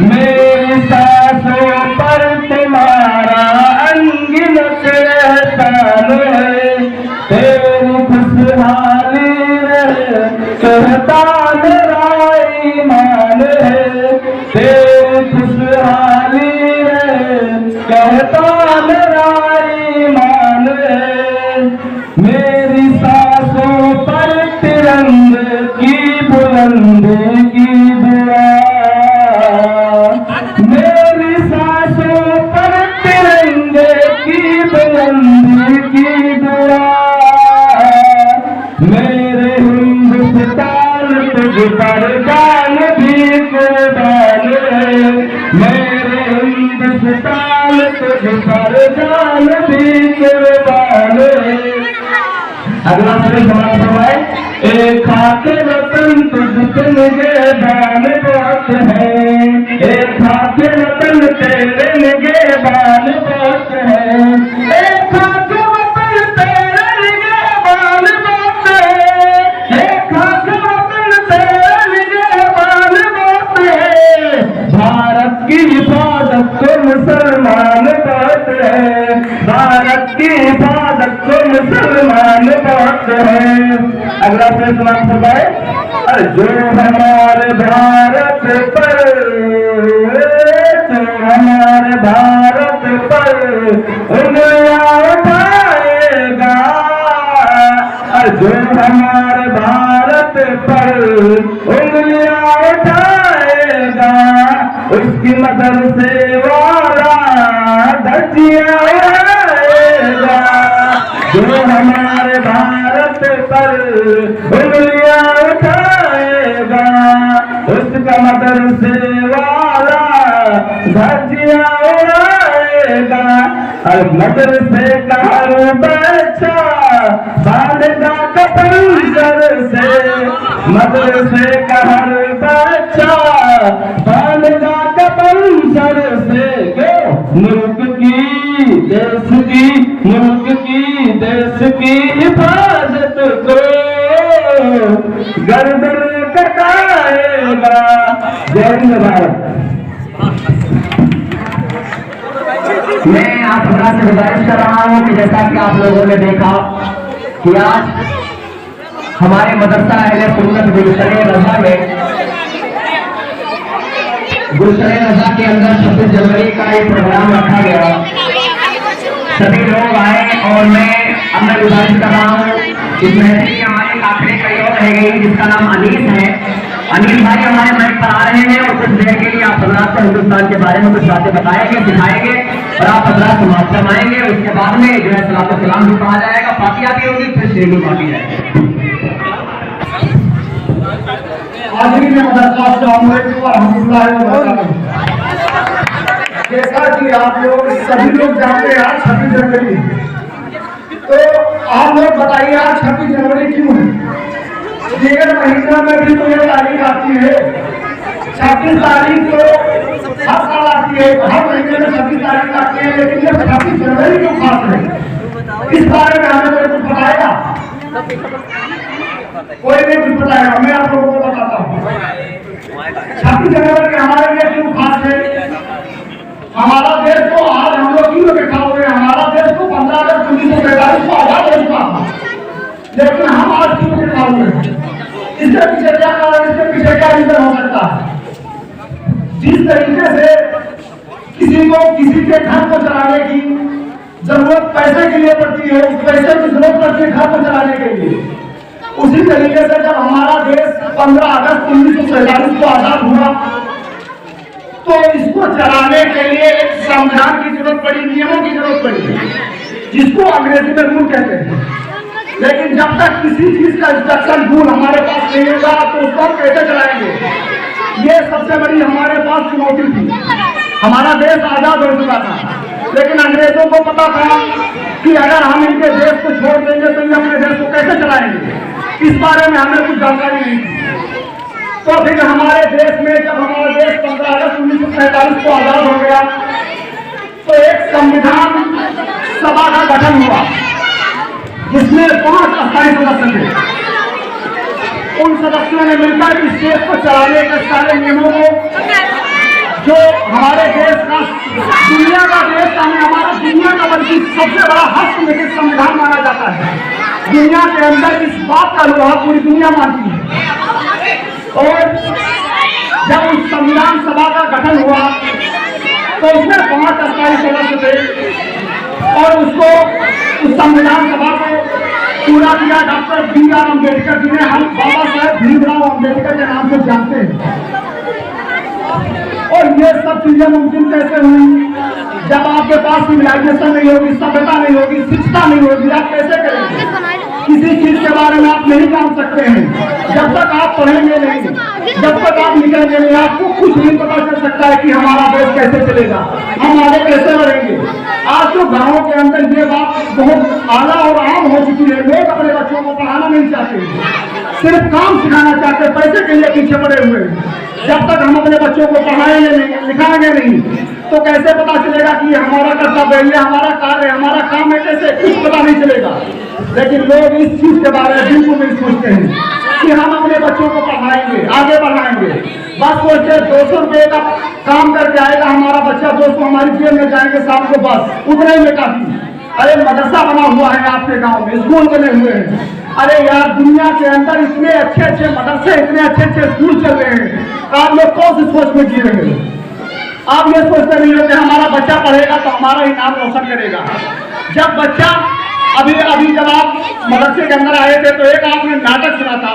मेरी सांसों पर तुम्हारा अनगिनत एहसान है, तेरी खुशहाली कहता मेरा ईमान है, तेरी खुशहाली कहता मेरा ईमान है, मेरी सांसों पर तिरंगे की बुलंदी की दुआ, मेरी सांसों पर तिरंगे की बुलंदी की दुआ, मेरे हिंदुस्तान तुझ पर जान भी कुर्बान है, मेरे हिंदुस्तान तुझ पर जान भी कुर्बान है। अगला शेर समाप्त फरमाए। एक खाके वतन तुझ पे निगहबान बहुत है, एक खाके वतन तेरे निगहबान बहुत है, एक खाके वतन तेरे निगहबान बहुत है, एक खाके वतन तेरे निगहबान बहुत है, भारत की हिफाजत को मुसलमान बहुत है, भारत की हिफाजत को मुसलमान बहुत है। अगला शेर समाप्त फरमाए। जो हमारे भारत पर, जो हमारे भारत पर उंगलियां उठाएगा, जो हमारे भारत पर उंगलियां उठाएगा, उसकी मदद से वाला धज्जियां उड़ाएगा, जो हमारे भारत पर उंगलियां उठाएगा, उसका मदरसे वाला धज्जियां उड़ाएगा, और मदरसे का हर बच्चा बांधेगा कफन सर से, मदरसे का हर बच्चा बांधेगा कफन सर से, क्यों? मुल्क की देश की, मुल्क की देश की हिफाजत को गर्दन कटाएगा। जय हिंद भारत। मैं आप सदा से गुजारिश कर रहा हूँ कि जैसा कि आप लोगों ने देखा कि आज हमारे मदरसा अहले सुन्नत गुलशने रज़ा में, गुलशने रज़ा के अंदर 26 जनवरी का एक प्रोग्राम रखा गया। सभी लोग आए और मैं गुजारिश कर रहा हूँ इस महफिल की हमारे आखिरी कड़ी और रह गई जिसका नाम अनीस है। अनीस भाई हमारे मंच पर आ रहे हैं और कुछ देर के लिए आप हजरात को हिंदुस्तान के बारे में कुछ बातें बताएंगे, सिखाएंगे और आप हजरात समाज फरमाएंगे। उसके बाद में जो है सलातो सलाम भी कहा जाएगा, फातिहा भी होगी, फिर शेर भी बाकी जाएगा। जैसा कि आप लोग सभी लोग जानते हैं आज 26 जनवरी, तो आप लोग बताइए आज 26 जनवरी क्यों है? जेठ महीना में भी तो ये तारीख आती है, 26 तारीख तो हर साल आती है, हर महीने में 26 तारीख आती है, लेकिन ये 26 जनवरी क्यों खास है? इस बारे में हमें कोई कुछ बताएगा? कोई नहीं कुछ बताएगा, मैं आप लोगों को बताता हूँ। 26 जनवरी हमारे लिए क्यों खास है? हमारा देश को आज हम लोग क्यों बैठा हुए हैं? हमारा देश को 15 अगस्त 1945 को आजाद हो चुका था, लेकिन हम आज क्यों बैठा हुए हैं? इसके पीछे क्या कारण, इसके पीछे क्या रीजन हो सकता है? जिस तरीके से किसी को किसी के घर को चलाने की जरूरत पैसे के लिए पड़ती है, उस पैसे की जरूरत पड़ती है घर को चलाने के लिए, उसी तरीके से जब हमारा देश 15 अगस्त 1947 को आजाद हुआ तो इसको चलाने के लिए एक संविधान की जरूरत पड़ी, नियमों की जरूरत पड़ी, जिसको अंग्रेजी में रूल कहते हैं। लेकिन जब तक किसी चीज का इंस्ट्रक्शन रूल हमारे पास नहीं होगा तो उसको कैसे चलाएंगे? ये सबसे बड़ी हमारे पास चुनौती थी। हमारा देश आजाद हो चुका था, लेकिन अंग्रेजों को पता था कि अगर हम इनके देश को छोड़ देंगे तो ये अपने देश को कैसे चलाएंगे। इस बारे में हमें कुछ जानकारी नहीं थी। तो फिर हमारे देश में जब हमारा देश 15 अगस्त 1947 को आजाद हो गया तो एक संविधान सभा का गठन हुआ जिसमें 5 अस्थायी सदस्य थे। उन सदस्यों ने मिलकर इस देश को चलाने के सारे नियमों को, जो हमारे देश का, दुनिया का देश का नहीं, हमारा दुनिया का बल्कि सबसे बड़ा हस्तलिखित संविधान माना जाता है। दुनिया के अंदर इस बात का लोहा पूरी दुनिया मानती है। और जब उस संविधान सभा का गठन हुआ तो उसमें 5 अस्थायी सदस्य थे और उसको, उस संविधान सभा को पूरा किया डॉक्टर BR अम्बेडकर, जिन्हें हम बाबा साहेब भीमराव अम्बेडकर के नाम से जानते हैं। और ये सब चीजें मुमकिन कैसे हुई? जब आपके पास सिविलाइजेशन नहीं होगी, सभ्यता नहीं होगी, शिक्षा नहीं होगी, आप कैसे करेंगे? किसी चीज के बारे में आप नहीं जान सकते हैं जब तक आप पढ़ेंगे नहीं, जब तक आप लिखेंगे नहीं, आपको कुछ नहीं पता चल सकता है कि हमारा देश कैसे चलेगा, हम आगे कैसे बढ़ेंगे। आज तो गाँवों के अंदर ये बात बहुत आला और आम हो चुकी है। लोग अपने बच्चों को पढ़ाना नहीं चाहते, सिर्फ काम सिखाना चाहते, पैसे के लिए पीछे पड़े हुए। जब तक हम अपने बच्चों को पढ़ाएंगे नहीं, लिखाएंगे नहीं, तो कैसे पता चलेगा कि हमारा कर्तव्य है, हमारा कार्य है, हमारा काम है, कैसे? कुछ पता नहीं चलेगा। लेकिन लोग इस चीज के बारे में बिल्कुल नहीं सोचते हैं कि हम अपने बच्चों को पढ़ाएंगे, आगे बढ़ाएंगे। बस सोचते 200 रुपए का काम करके आएगा हमारा बच्चा, 200 हमारी जेब में जाएंगे शाम को, बस उतने में काफी। अरे मदरसा बना हुआ है आपके गांव में, स्कूल बने हुए हैं। अरे यार, दुनिया के अंदर इतने अच्छे अच्छे मदरसे, इतने अच्छे अच्छे स्कूल चल रहे हैं, आप लोग कौन सी सोच में जी रहे हैं? आप ये सोचते नहीं हो कि हमारा बच्चा पढ़ेगा तो हमारा ही नाम रोशन करेगा। जब बच्चा अभी जब आप मदरसे के अंदर आए थे तो एक आपने नाटक सुना था,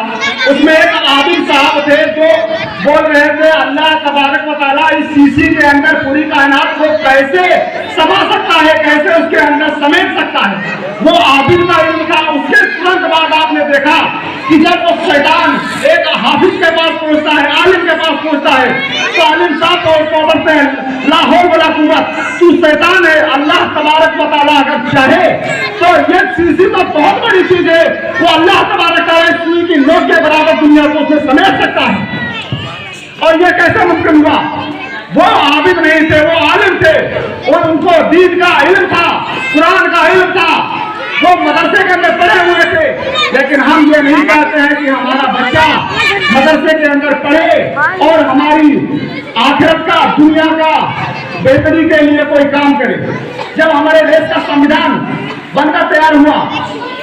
उसमें एक आबिद साहब थे जो बोल रहे थे अल्लाह तबारक व तआला इस शीशी के अंदर पूरी कायनात को कैसे समा सकता है, कैसे उसके अंदर समेट सकता है। वो आबिद का इल्म था। उसके तुरंत बाद आपने देखा कि जब वो शैतान एक हाफिज के पास पहुंचता है, आलिम के पास पहुंचता है, तो आलिम साहब को बोलते हैं लाहौर वाला कुव्वत, तू शैतान है, अल्लाह तबारक व तआला अगर चाहे तो ये शीशी तो बहुत बड़ी चीज है, वो अल्लाह तबारक तआला इस सुई की नोक के बराबर दुनिया को उसमें समेट सकता है। और ये कैसे मुमकिन हुआ? वो आबिद नहीं थे, वो आलिम थे, और उनको दीन का इल्म था, कुरान का इल्म था, वो मदरसे के अंदर पढ़े हुए थे। लेकिन हम ये नहीं चाहते हैं कि हमारा बच्चा मदरसे के अंदर पढ़े और हमारी आखिरत का, दुनिया का बेहतरी के लिए कोई काम करे। जब हमारे देश का संविधान बनकर तैयार हुआ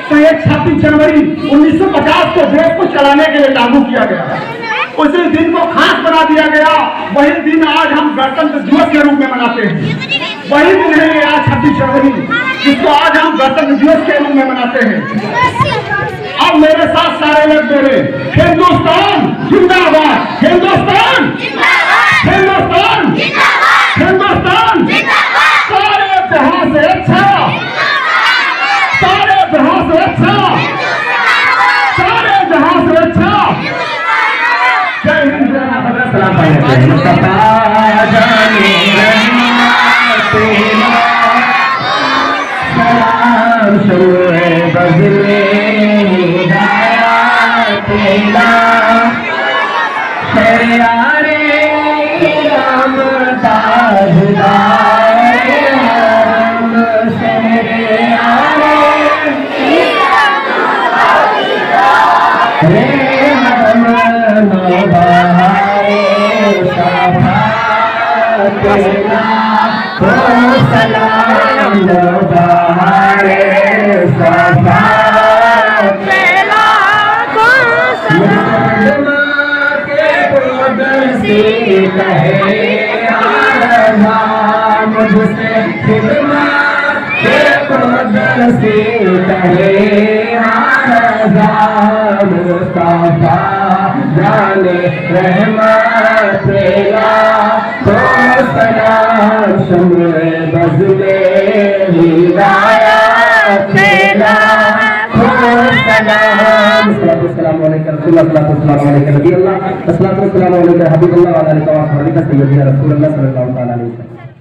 तो एक 26 जनवरी 1950 को देश को चलाने के लिए लागू किया गया। उसी दिन को खास बना दिया गया। वही दिन आज हम गणतंत्र दिवस के रूप में मनाते हैं। वही दिन है ये आज 26 जनवरी, जिसको आज हम गणतंत्र दिवस के रूप में मनाते हैं। अब मेरे साथ सारे लोग बोले हिंदुस्तान जिंदाबाद, हिंदुस्तान हिंदुस्तान हिंदुस्तान। सारे जहां से अच्छा, सारे जहां से अच्छा, सारे जहां से अच्छा। जय हिंद, जय भारत। सलाम शुरू है बजले तेरा शरियारे राम ताजदार हम शरियारे रे हम नौबहारे सफा तेरा तो सलाम नौबहारे सफा तेरा को सलाम के खुद से कहे आराम मुझसे खिदमत के खुद से कहे आराम मुस्तफा जाने रहमत तेरा तो सलाम शम्र बज़ले हिदायत तेरा तो सलाम। अस्सलामु अलैकुम रसूलुल्लाह, अस्सलामु अलैकुम नबी अल्लाह, अस्सलामु अलैकुम हबीबुल्लाह व अलैहि व सल्लम सय्यदना रसूलुल्लाह सल्लल्लाहु अलैहि वसल्लम।